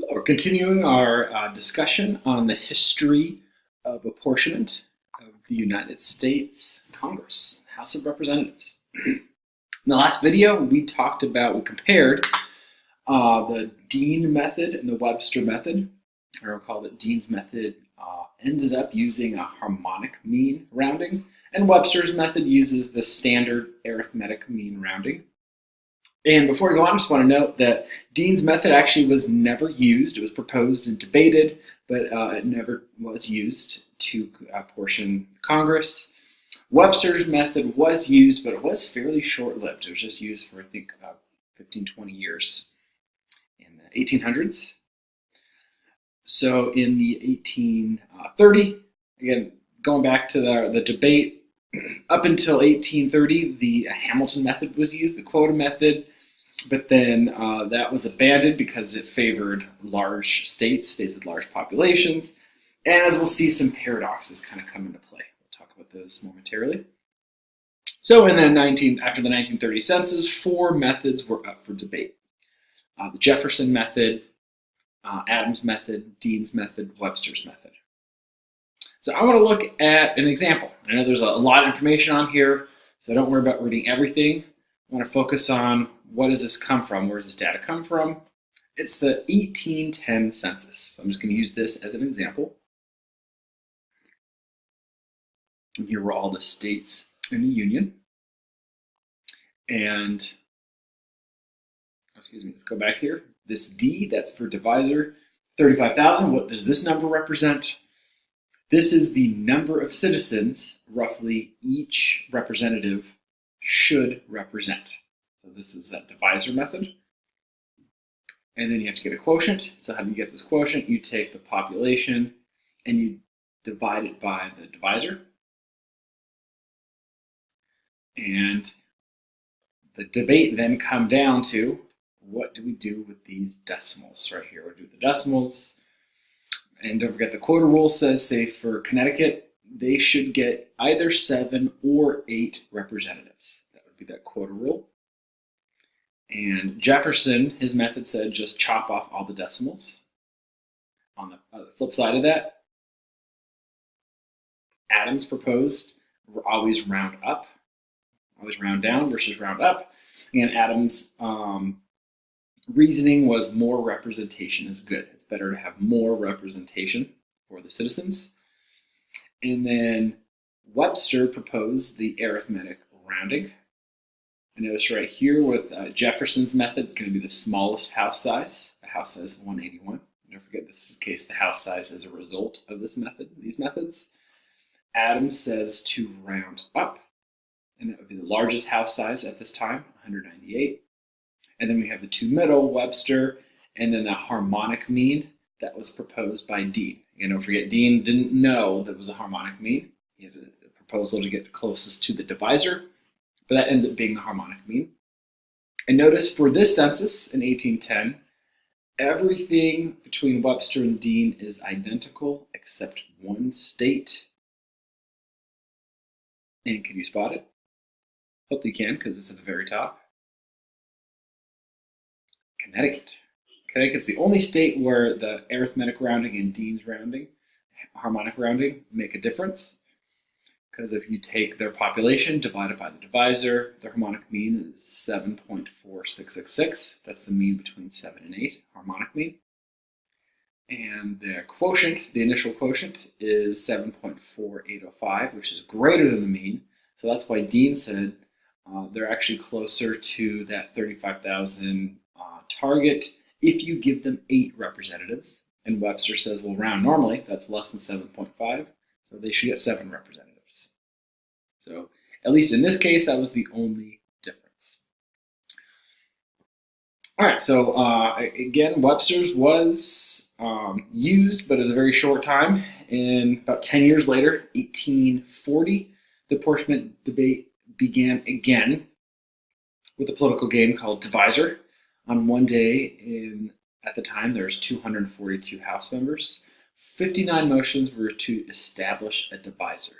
We're continuing our discussion on the history of apportionment of the United States Congress, House of Representatives. In the last video, we compared the Dean method and the Webster method, or we'll call it Dean's method, ended up using a harmonic mean rounding, and Webster's method uses the standard arithmetic mean rounding. And before we go on, I just want to note that Dean's method actually was never used. It was proposed and debated, but it never was used to apportion Congress. Webster's method was used, but it was fairly short-lived. It was just used for, I think, about 15, 20 years in the 1800s. So in the 1830, again, going back to the debate, up until 1830, the Hamilton method was used, the quota method, but then that was abandoned because it favored large states with large populations. And as we'll see, some paradoxes kind of come into play. We'll talk about those momentarily. So after the 1930 census, four methods were up for debate. The Jefferson method, Adams method, Dean's method, Webster's method. So I want to look at an example. I know there's a lot of information on here, so don't worry about reading everything. I want to focus on what does this come from? Where does this data come from? It's the 1810 census. So I'm just going to use this as an example. And here were all the states in the Union. And, let's go back here. This D, that's for divisor, 35,000. What does this number represent? This is the number of citizens, roughly, each representative should represent. So this is that divisor method. And then you have to get a quotient. So how do you get this quotient? You take the population and you divide it by the divisor. And the debate then come down to, what do we do with these decimals right here? We'll do the decimals. And don't forget, the quota rule says, say for Connecticut, they should get either 7 or 8 representatives. That would be that quota rule. And Jefferson, his method said just chop off all the decimals. On the flip side of that, Adams proposed always round up, always round down versus round up. And Adams' reasoning was more representation is good. It's better to have more representation for the citizens. And then Webster proposed the arithmetic rounding. I notice right here with Jefferson's method, it's going to be the smallest house size, a house size of 181. Don't forget, this is the case the house size as a result of this method, these methods. Adams says to round up, and that would be the largest house size at this time, 198. And then we have the two middle, Webster, and then the harmonic mean that was proposed by Dean. And don't forget, Dean didn't know that it was a harmonic mean. He had a proposal to get closest to the divisor, but that ends up being the harmonic mean. And notice for this census in 1810, everything between Webster and Dean is identical except one state. And can you spot it? Hopefully you can, because it's at the very top. Connecticut. Connecticut's the only state where the arithmetic rounding and Dean's rounding, harmonic rounding, make a difference. Because if you take their population divided by the divisor, the harmonic mean is 7.4666. That's the mean between 7 and 8, harmonic mean. And the quotient, the initial quotient, is 7.4805, which is greater than the mean. So that's why Dean said they're actually closer to that 35,000 target if you give them 8 representatives. And Webster says, well, round normally, that's less than 7.5, so they should get 7 representatives. So at least in this case, that was the only difference. All right, so again, Webster's was used, but it was a very short time. And about 10 years later, 1840, the apportionment debate began again with a political game called divisor. On one day, at the time, there was 242 House members. 59 motions were to establish a divisor.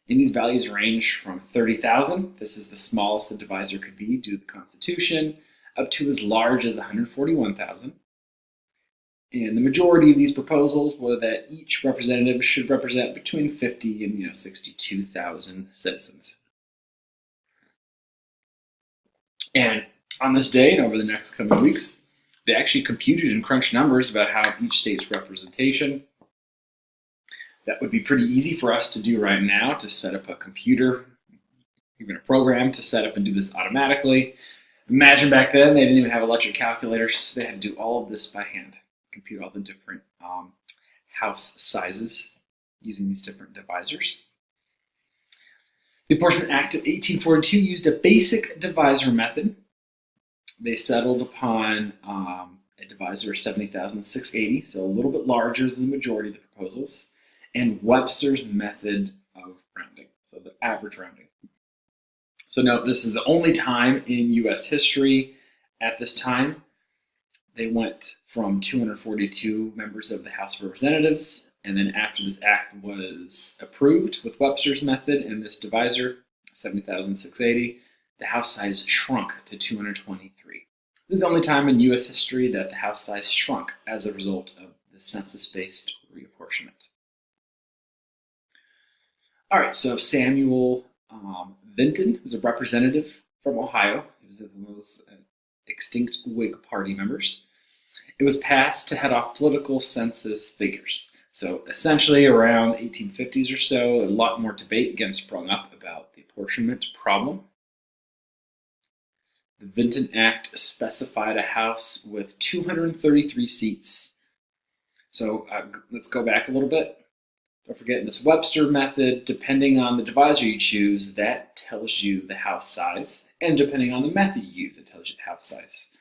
And these values range from 30,000, this is the smallest the divisor could be due to the Constitution, up to as large as 141,000. And the majority of these proposals were that each representative should represent between 50 and 62,000 citizens. And on this day and over the next coming weeks, they actually computed and crunched numbers about how each state's representation. That would be pretty easy for us to do right now, to set up a computer, even a program to set up and do this automatically. Imagine back then they didn't even have electric calculators. They had to do all of this by hand, compute all the different house sizes using these different divisors. The Apportionment Act of 1842 used a basic divisor method. They settled upon a divisor of 70,680, so a little bit larger than the majority of the proposals, and Webster's method of rounding, so the average rounding. So note, this is the only time in U.S. history at this time they went from 242 members of the House of Representatives, and then after this act was approved with Webster's method and this divisor, 70,680, the House size shrunk to 223. This is the only time in U.S. history that the House size shrunk as a result of the census-based reapportionment. All right, so Samuel Vinton was a representative from Ohio. He was one of those extinct Whig Party members. It was passed to head off political census figures. So essentially around 1850s or so, a lot more debate again sprung up about the apportionment problem. The Vinton Act specified a House with 233 seats. So let's go back a little bit. Don't forget, in this Webster method, depending on the divisor you choose, that tells you the House size. And depending on the method you use, it tells you the House size.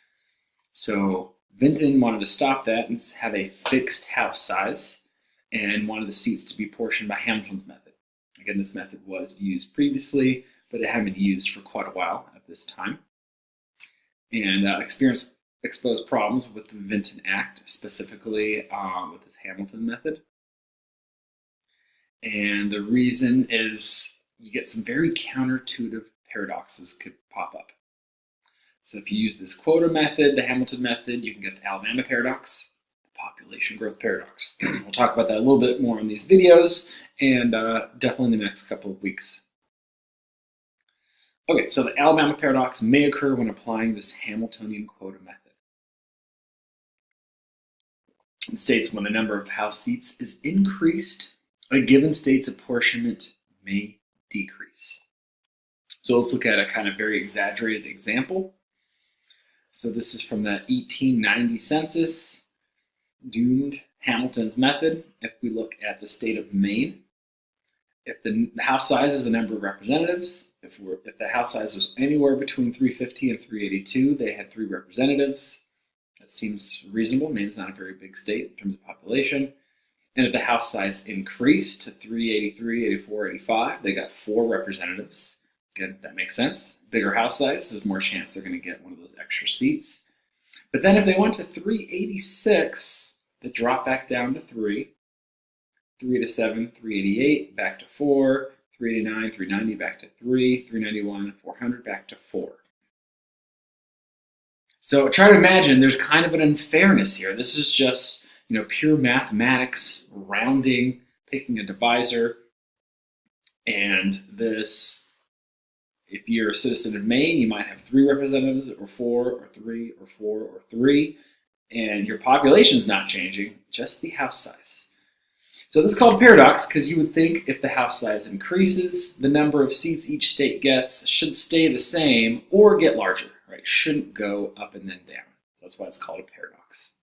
So Vinton wanted to stop that and have a fixed House size, and wanted the seats to be portioned by Hamilton's method. Again, this method was used previously, but it hadn't been used for quite a while at this time. And experience exposed problems with the Vinton Act, specifically with this Hamilton method. And the reason is you get some very counterintuitive paradoxes could pop up. So if you use this quota method, the Hamilton method, you can get the Alabama paradox, the population growth paradox. We'll talk about that a little bit more in these videos, and definitely in the next couple of weeks. Okay, so the Alabama paradox may occur when applying this Hamiltonian quota method. It states when the number of House seats is increased, a given state's apportionment may decrease. So let's look at a kind of very exaggerated example. So this is from the 1890 census, doomed Hamilton's method. If we look at the state of Maine, if the House size is the number of representatives, if the House size was anywhere between 350 and 382, they had 3 representatives. That seems reasonable. Maine's not a very big state in terms of population. And if the House size increased to 383, 84, 85, they got 4 representatives. Again, that makes sense. Bigger House size, there's more chance they're going to get one of those extra seats. But then if they went to 386, they drop back down to 3. 3 to 7, 388, back to 4. 389, 390, back to 3. 391, 400, back to 4. So try to imagine there's kind of an unfairness here. This is just pure mathematics, rounding, picking a divisor. And this, if you're a citizen of Maine, you might have 3 representatives, or 4, or 3, or 4, or 3, and your population's not changing, just the House size. So this is called a paradox because you would think if the House size increases, the number of seats each state gets should stay the same or get larger, right? Shouldn't go up and then down. So that's why it's called a paradox.